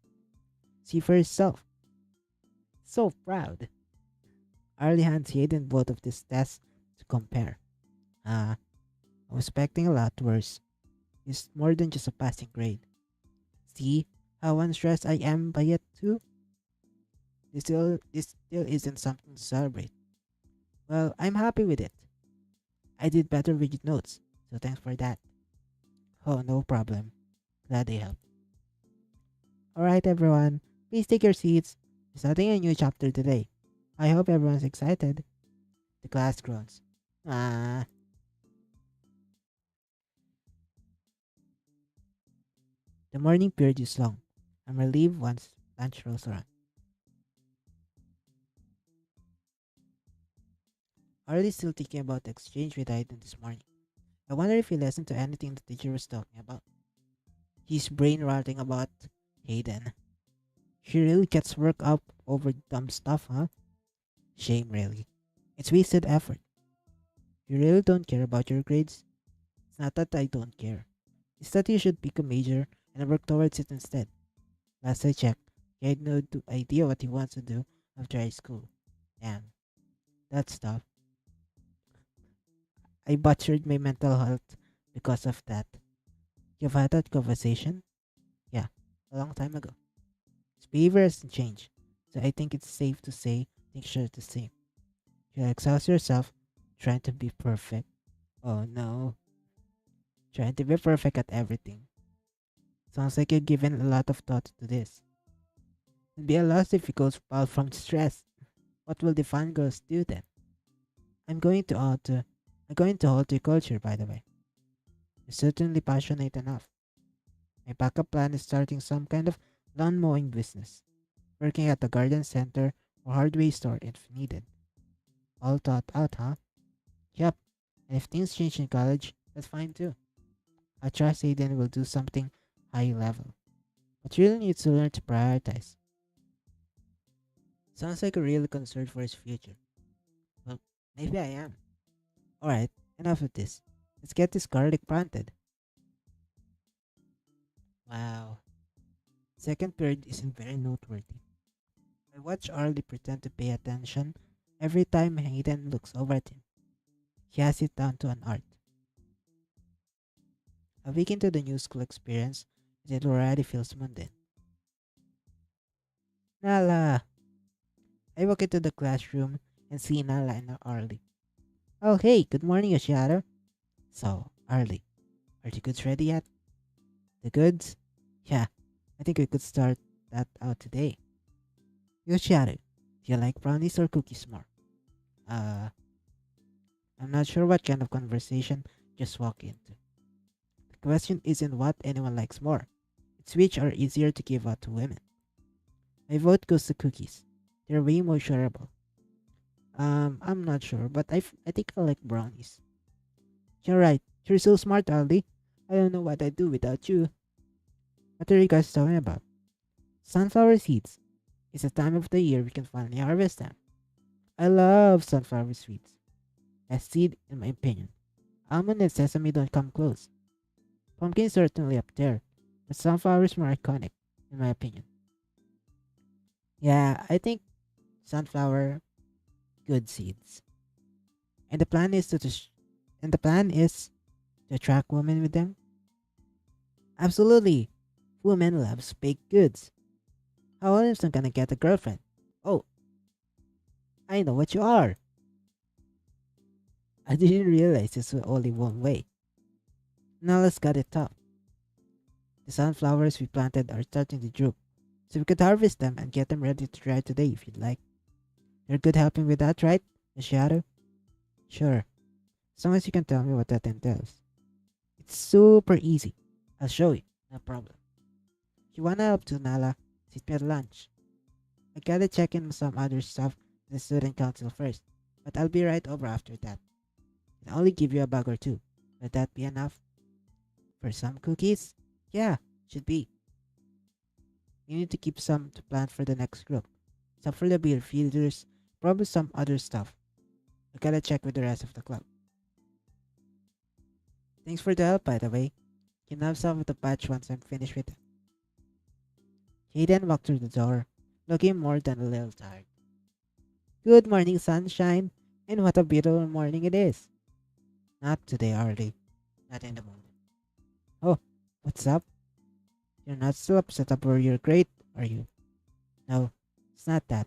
See for yourself. So proud. Arlie hands Hayden both of these tests to compare. I was expecting a lot worse. It's more than just a passing grade. See how unstressed I am by it too? This still isn't something to celebrate. Well, I'm happy with it. I did better with your notes, so thanks for that. Oh, no problem. Glad they helped. Alright everyone, please take your seats. We're starting a new chapter today. I hope everyone's excited. The class groans. Ah. The morning period is long. I'm relieved once lunch rolls around. Already still thinking about the exchange with Aiden this morning. I wonder if he listened to anything the teacher was talking about. He's brain rotting about Hayden. He really gets worked up over dumb stuff, huh? Shame, really. It's wasted effort. You really don't care about your grades? It's not that I don't care. It's that you should pick a major and work towards it instead. Last I checked, he had no idea what he wants to do after high school. Damn, that's tough. I butchered my mental health because of that. You've had that conversation? Yeah, a long time ago. His behavior hasn't changed, so I think it's safe to say things are the same. You exhaust yourself trying to be perfect. Oh no, trying to be perfect at everything. Sounds like you've given a lot of thought to this. It'd be a loss if it goes fall from stress. What will the fun girls do then? I'm going to alter I'm going to alter culture, by the way. You're certainly passionate enough. My backup plan is starting some kind of lawn mowing business, working at the garden center or hardware store if needed. All thought out, huh? Yep. And if things change in college, that's fine too. I trust Aiden will do something high level. But really needs to learn to prioritize. Sounds like a real concern for his future. Well, maybe I am. Alright, enough of this. Let's get this garlic planted. Wow. Second period isn't very noteworthy. I watch Arlie pretend to pay attention every time Hayden looks over at him. He has it down to an art. A week into the new school experience, it already feels mundane. Nala! I walk into the classroom and see Nala and Arlie. Oh hey, good morning, Yoshiharu. So, Arlie, are the goods ready yet? The goods? Yeah, I think we could start that out today. Yoshiharu, do you like brownies or cookies more? Uh, I'm not sure what kind of conversation just walk into. The question isn't what anyone likes more. It's which are easier to give out to women. My vote goes to cookies. They're way more shareable. I'm not sure, but I think I like brownies. You're right. You're so smart, Aldi. I don't know what I'd do without you. What are you guys talking about? Sunflower seeds. It's a time of the year we can finally harvest them. I love sunflower seeds. Best seed, in my opinion. Almond and sesame don't come close. Pumpkin is certainly up there, but sunflower is more iconic, in my opinion. Yeah, I think sunflower, good seeds. And the plan is and the plan is to attract women with them. Absolutely, women loves baked goods. How else am I gonna get a girlfriend? Oh, I know what you are. I didn't realize this was only one way. Now let's get it top. The sunflowers we planted are starting to droop, so we could harvest them and get them ready to try today if you'd like. You're good helping with that, right, Shadow? Sure, as long as you can tell me what that entails. It's super easy. I'll show you, no problem. If you wanna help too, Nala, sit me at lunch. I gotta check in on some other stuff with the student council first, but I'll be right over after that. I'll only give you a bag or two. Will that be enough? For some cookies? Yeah, should be. You need to keep some to plant for the next group. Some for the beer feeders, probably some other stuff. I gotta check with the rest of the club. Thanks for the help, by the way. You can have some of the patch once I'm finished with it. He then walked through the door, looking more than a little tired. Good morning, sunshine, and what a beautiful morning it is. Not today, Arlie. Not in the morning. Oh, what's up? You're not still upset over your grade, are you? No, it's not that.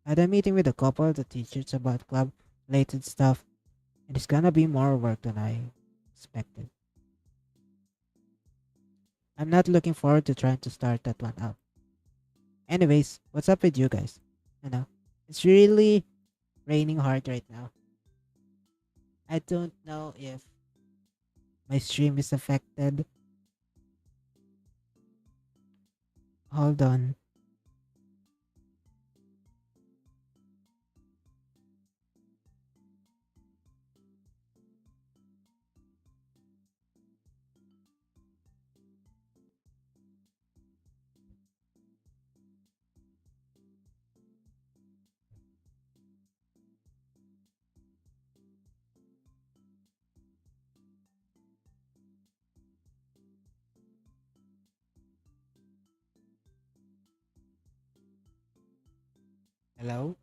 I had a meeting with a couple of the teachers about club related stuff, and it's gonna be more work than I expected. I'm not looking forward to trying to start that one out. Anyways, what's up with you guys? You know, it's really raining hard right now. I don't know if my stream is affected. Hold on. Hello?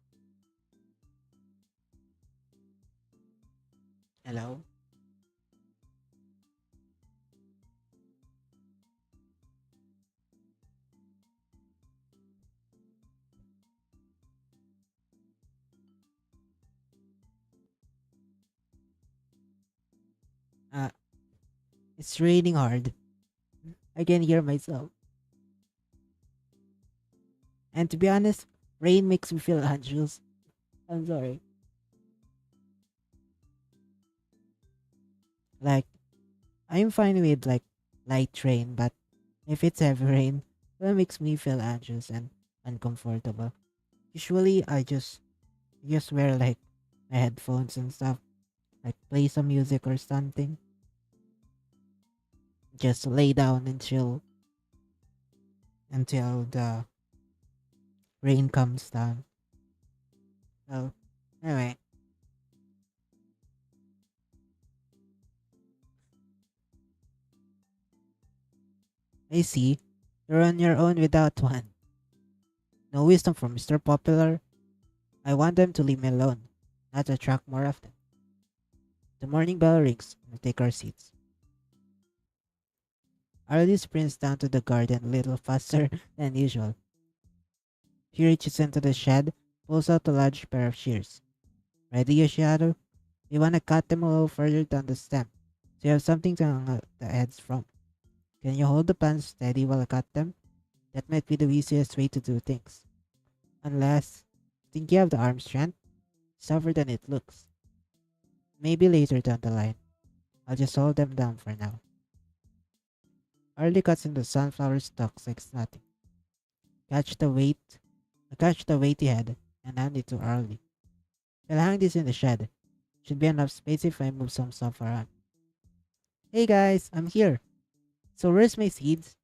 Hello? It's raining hard. I can hear myself. And to be honest, rain makes me feel anxious. I'm sorry. Like, I'm fine with like light rain, but if it's heavy rain, that makes me feel anxious and uncomfortable. Usually, I just wear like my headphones and stuff, like play some music or something, just lay down and chill until the rain comes down. So, anyway, I see you're on your own without one. No wisdom from Mr. Popular. I want them to leave me alone, not attract more often. The morning bell rings. We take our seats. Arlie sprints down to the garden a little faster than usual. He reaches into the shed, pulls out a large pair of shears. Ready, Yoshiharu? You want to cut them a little further down the stem, so you have something to hang out the heads from. Can you hold the plants steady while I cut them? That might be the easiest way to do things. Unless, think you have the arm strength? Tougher than it looks. Maybe later down the line. I'll just hold them down for now. Arlie cuts into sunflower stalks like it's nothing. Catch the weight, catch the weighty head, and hand it to Arlie. I'll hang this in the shed. Should be enough space if I move some stuff around. Hey guys, I'm here. So where's my seeds?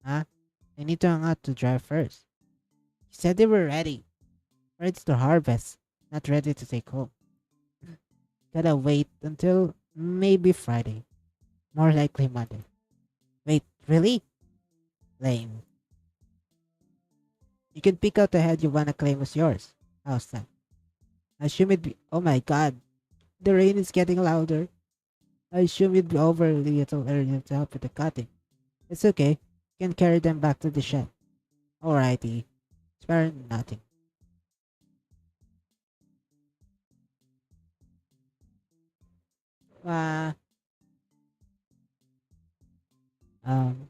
Huh? I need to hang out to dry first. You said they were ready. Ready to harvest, not ready to take home. Gotta wait until maybe Friday. More likely Monday. Wait, really? Lame. You can pick out the head you wanna claim as yours. How's that? I assume it'd be. Oh my god. The rain is getting louder. I assume it'd be over a little earlier to help with the cutting. It's okay. You can carry them back to the shed. Alrighty. Spare nothing. Uh, um,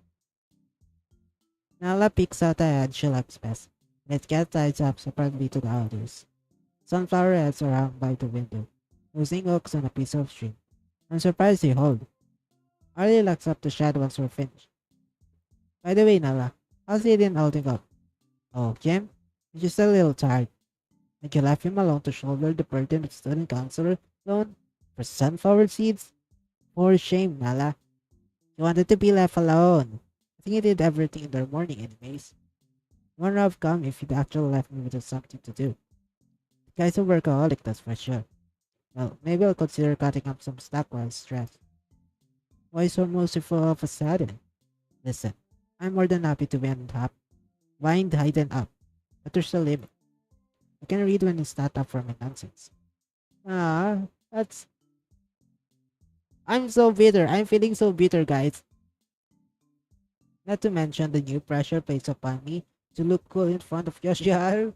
Nala picks out the head she likes best. And it gets tied up separately to the others. Sunflower heads are hung by the window, using hooks on a piece of string. I'm surprised they hold. Arlie locks up the shed once we're finished. By the way, Nala, how's Aiden holding up? Oh, Jim? He's just a little tired. And you left him alone to shoulder the burden of student counselor loan for sunflower seeds? For shame, Nala. He wanted to be left alone. I think he did everything in the morning anyways. Wouldn't have come if he'd actually left me with something to do. The guy's a workaholic, that's for sure. Well, maybe I'll consider cutting up some slack while stressed. Why so merciful all of a sudden? Listen, I'm more than happy to wind Hayden up, but there's a limit. I can read when it's not up for my nonsense. Ah, that's. I'm so bitter. I'm feeling so bitter, guys. Not to mention the new pressure placed upon me to look cool in front of Yoshiharu.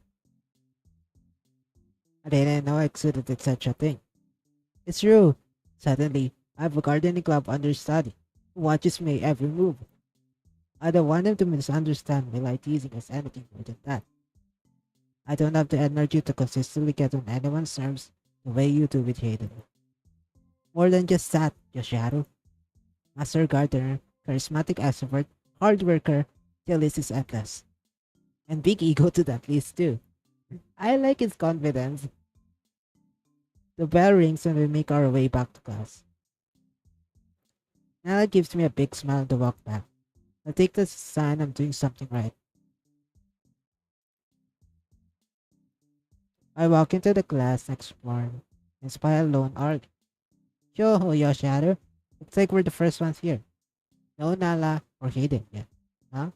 I didn't know I exuded such a thing. It's true. Suddenly, I have a gardening club understudy who watches my every move. I don't want him to misunderstand me like teasing as anything more than that. I don't have the energy to consistently get on anyone's nerves the way you do with Hayden. More than just that, Yoshiharu. Master gardener, charismatic extrovert, hard worker, the list is endless. And big ego to that list too. I like his confidence. The bell rings and we make our way back to class. Nala gives me a big smile to walk back. I take this as a sign I'm doing something right. I walk into the class next morning and spy a lone Arlie. Yo, Yoshiharu. Looks like we're the first ones here. No Nala or Hayden yet. Huh?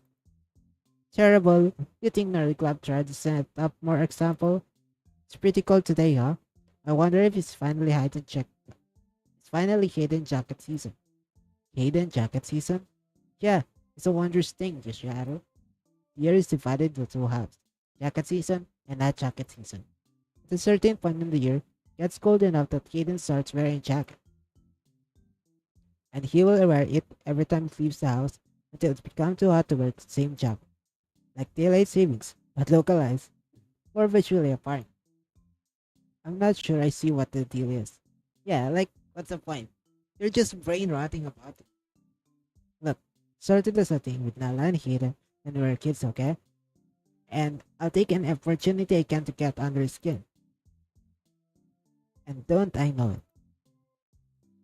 Terrible. You think Nerdy Club tried to set up more example? It's pretty cold today, huh? I wonder if it's finally hidden check. It's finally hidden jacket season. Hidden jacket season? Yeah, it's a wondrous thing, Yoshiharu. The year is divided into two halves. Jacket season and not jacket season. At a certain point in the year, it gets cold enough that Hayden starts wearing jacket. and he will wear it every time he leaves the house until it's become too hot to wear the same job, like daylight savings, but localized or visually apart. I'm not sure I see what the deal is. Yeah, like, what's the point? You're just brain rotting about it. Look, sorted as a thing with Nala and Hida when we were kids, okay? And I'll take an opportunity I can to get under his skin. And don't I know it?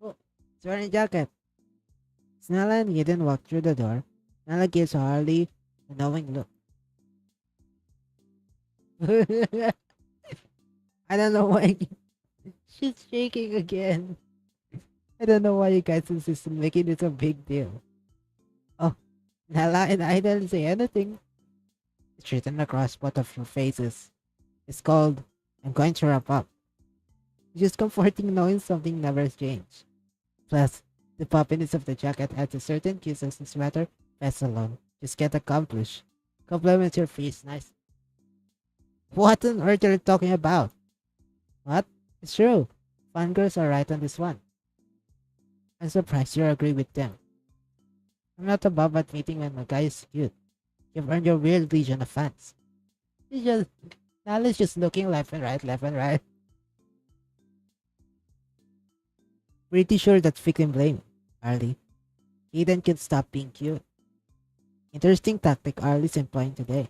Oh, it's wearing a jacket. Snella and Eden walk through the door. Nala gives Harley a knowing look. I don't know why she's shaking again. I don't know why you guys insist on making this a big deal. Oh, Nala and I didn't say anything. It's written across both of your faces. It's called I'm going to wrap up. It's just comforting knowing something never changed. Plus, the puppiness of the jacket adds a certain kisses and sweater vest alone. Just get accomplished. Compliments your face nice. What on earth are you talking about? What? It's true. Fangirls are right on this one. I'm surprised you agree with them. I'm not above admitting when a guy is cute. You've earned your weird legion of fans. It's just Nala's just looking left and right. Pretty sure that's victim blaming, Arlie. Hayden can't stop being cute. Interesting tactic Arlie's employing today.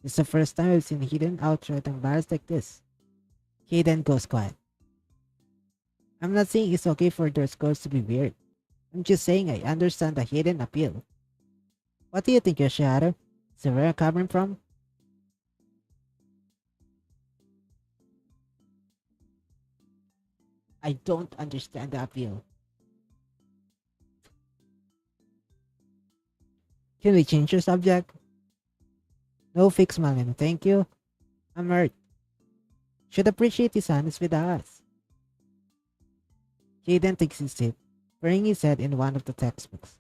This is the first time I've seen Hayden outright embarrassed like this. Hayden goes quiet. I'm not saying it's okay for their scores to be weird. I'm just saying I understand the hidden appeal. What do you think, Yoshiharu? Is where I'm coming from? I don't understand the appeal. Can we change the subject? No fixed smiling, thank you. I'm hurt. Should appreciate his honest with us. Hayden takes his seat, burying his head in one of the textbooks.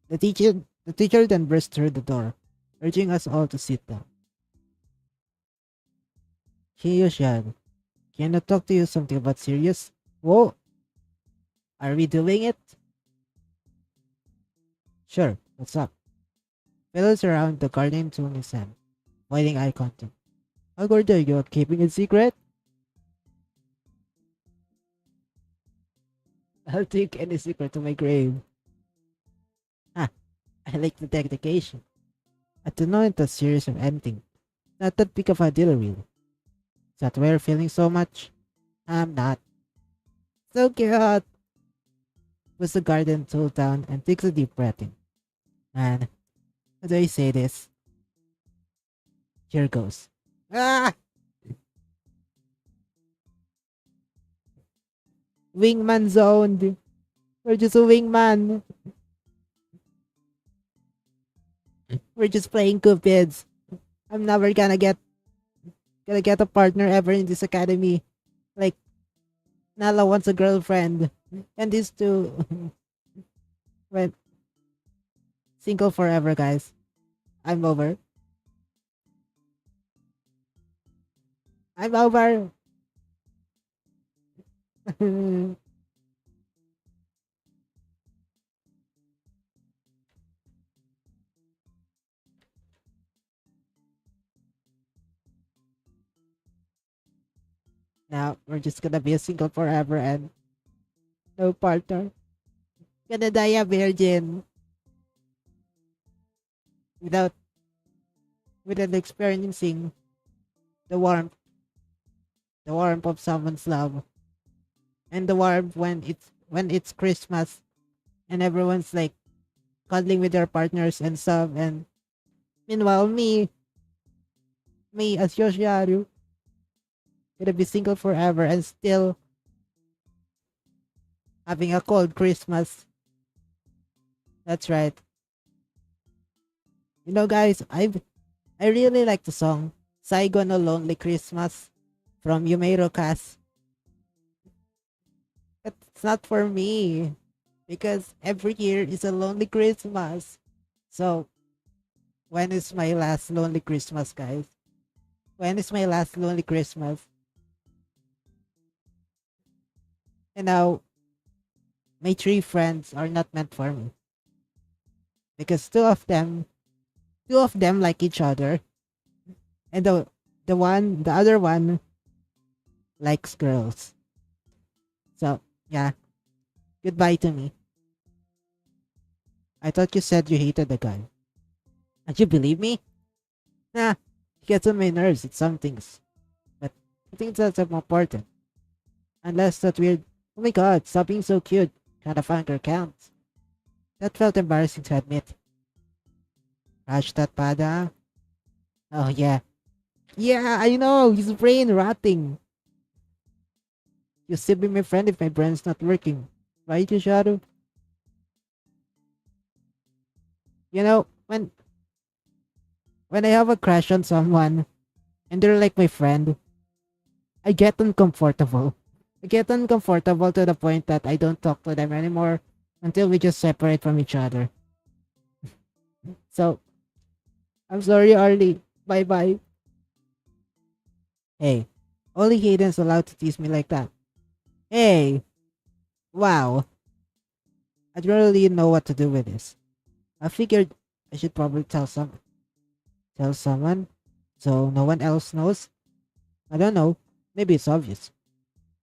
The teacher then burst through the door, urging us all to sit down. Hey Yoshiharu, can I talk to you something about serious? Whoa! Are we doing it? Sure, what's up? Fellows around the garden to his hand, avoiding eye contact. How good are you at keeping it secret? I'll take any secret to my grave. Ah, I like the dedication. I don't know if that's serious of anything. Not that big of a deal, really. Is that why you're feeling so much? I'm not. So cute! Was the garden tool down and takes a deep breath in. Man, how do I say this? Here goes. Ah! Wingman zoned. We're just a wingman. We're just playing cupids. I'm never gonna get a partner ever in this academy. Like Nala wants a girlfriend, and these two went single forever, guys. I'm over. I'm over. Now we're just gonna be a single forever and no partner. Gonna die a virgin without without experiencing the warmth, the warmth of someone's love, and the warmth when it's Christmas and everyone's like cuddling with their partners and stuff. And meanwhile, me as Yoshiharu, gonna be single forever and still having a cold Christmas. That's right. You know, guys, I really like the song "Saigon no Lonely Christmas" from Yumeiro Cast. But it's not for me because every year is a lonely Christmas. So when is my last lonely Christmas, guys? When is my last lonely Christmas? And now my three friends are not meant for me because two of them like each other, and the other one likes girls. So yeah, goodbye to me. I thought you said you hated the guy. And you believe me? Nah, he gets on my nerves at some things, but I think that's more important. Unless that weird, oh my god, stop being so cute kind of anger counts. That felt embarrassing to admit. Crash that pada. Oh yeah. Yeah, I know, his brain rotting. You still be my friend if my brain's not working. Right, you shadow? You know, when I have a crush on someone and they're like my friend, I get uncomfortable. I get uncomfortable to the point that I don't talk to them anymore until we just separate from each other. So, I'm sorry, Arlie. Bye bye. Hey, only Hayden's allowed to tease me like that. Hey, wow. I don't really know what to do with this. I figured I should probably tell someone, so no one else knows. I don't know. Maybe it's obvious.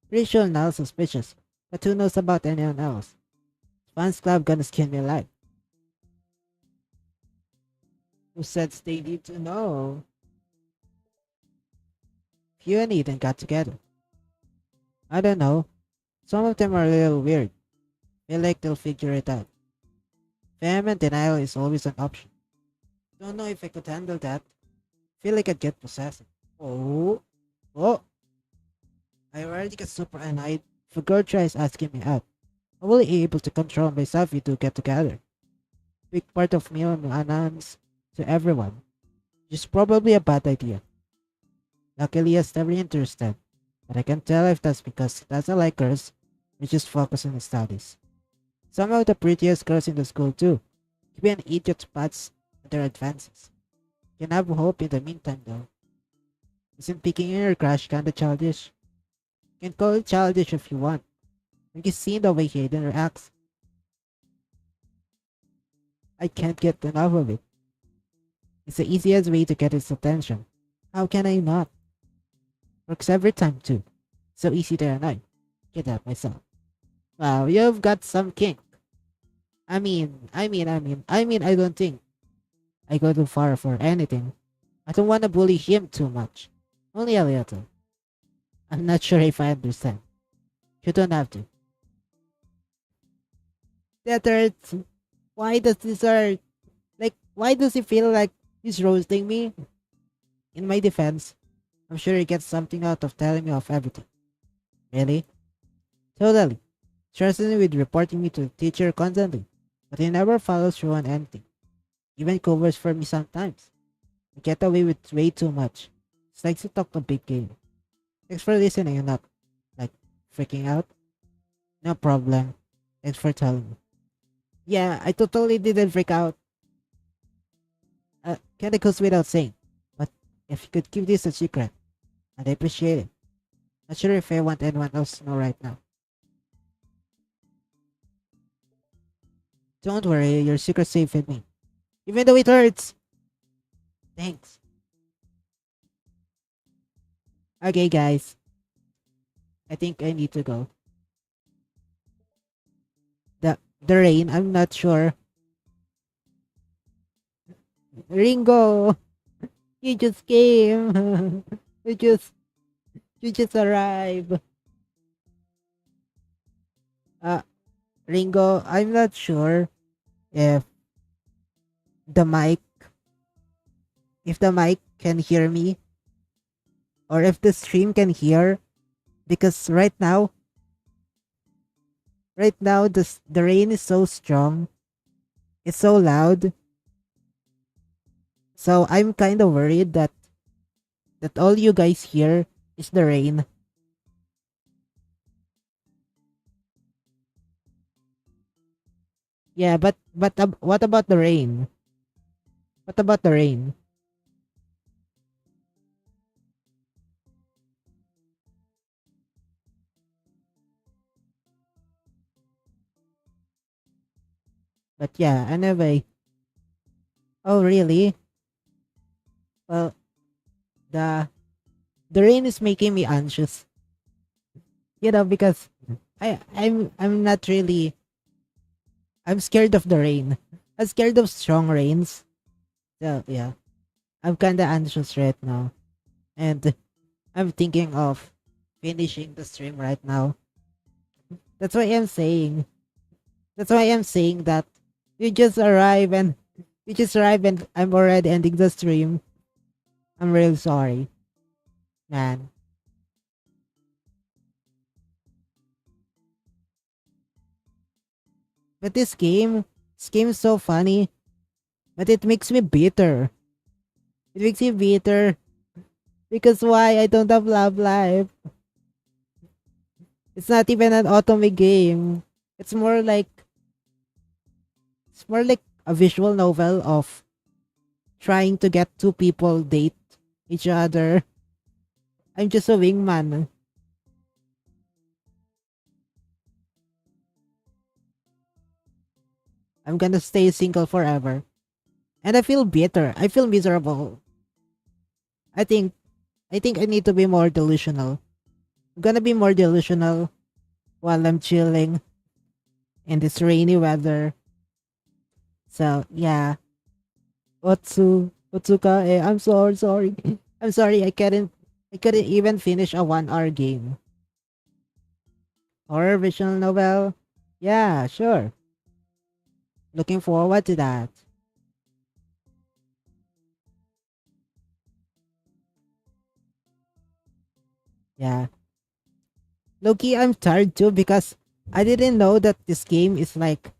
Pretty sure Niall's suspicious, but who knows about anyone else? Fans Club gonna skin me alive. Who said they need to know? You and Ethan got together. I don't know. Some of them are a little weird. Feel like they'll figure it out. Vehement denial is always an option. Don't know if I could handle that. Feel like I'd get possessive. Oh, oh, I already get super annoyed if a girl tries asking me out. I will be able to control myself if we do get together. Big part of me will announce to everyone. It's probably a bad idea. Luckily, he's never interested, but I can tell if that's because he doesn't like girls and just focus on his studies. Some of the prettiest girls in the school too. Give me an idiot spots at their advances. Can have hope in the meantime though. Isn't picking in your crush kinda childish? You can call it childish if you want. When you see the way Hayden reacts, I can't get enough of it. It's the easiest way to get his attention. How can I not? Works every time too. So easy to annoy. Get that myself. Wow, you've got some kink. I don't think I go too far for anything. I don't want to bully him too much. Only a little. I'm not sure if I understand. You don't have to. That hurts. Why does this hurt? Like, why does he feel like he's roasting me? In my defense, I'm sure he gets something out of telling me of everything. Really? Totally. Stresses me with reporting me to the teacher constantly. But he never follows through on anything. Even covers for me sometimes. I get away with way too much. It's like to talk a big game. Thanks for listening and not, like, freaking out. No problem. Thanks for telling me. Yeah, I totally didn't freak out. Kinda goes without saying. But if you could keep this a secret, I'd appreciate it. Not sure if I want anyone else to know right now. Don't worry, your secret's safe with me. Even though it hurts. Thanks. Okay, guys. I think I need to go. The rain, I'm not sure. Ringo, you just came. you just you just arrived. Uh Ringo, I'm not sure if the mic if the mic can hear me or if the stream can hear because right now the rain is so strong. It's so loud. So I'm kind of worried that all you guys hear is the rain. Yeah, but what about the rain? What about the rain? But yeah, anyway. Oh really? Well, the the rain is making me anxious. Because I'm not really I'm scared of the rain. I'm scared of strong rains. So yeah, I'm kinda anxious right now. And I'm thinking of finishing the stream right now. That's why I'm saying. That's why I'm saying that you just arrive and you just arrive and I'm already ending the stream. I'm really sorry, man. But this game is so funny, but it makes me bitter. It makes me bitter because why I don't have love life. It's not even an otome game. It's more like it's more like a visual novel of trying to get two people date each other. I'm just a wingman. I'm gonna stay single forever. And I feel bitter. I feel miserable. I think I think I need to be more delusional. I'm gonna be more delusional while I'm chilling in this rainy weather. So yeah. Otsuka, I'm sorry. I'm sorry, I couldn't even finish a 1 hour game. Horror visual novel? Yeah, sure. Looking forward to that. Yeah. Loki, I'm tired too because I didn't know that this game is like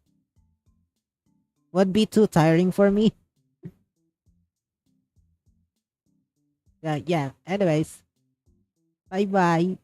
would be too tiring for me. Yeah. Anyways, bye bye.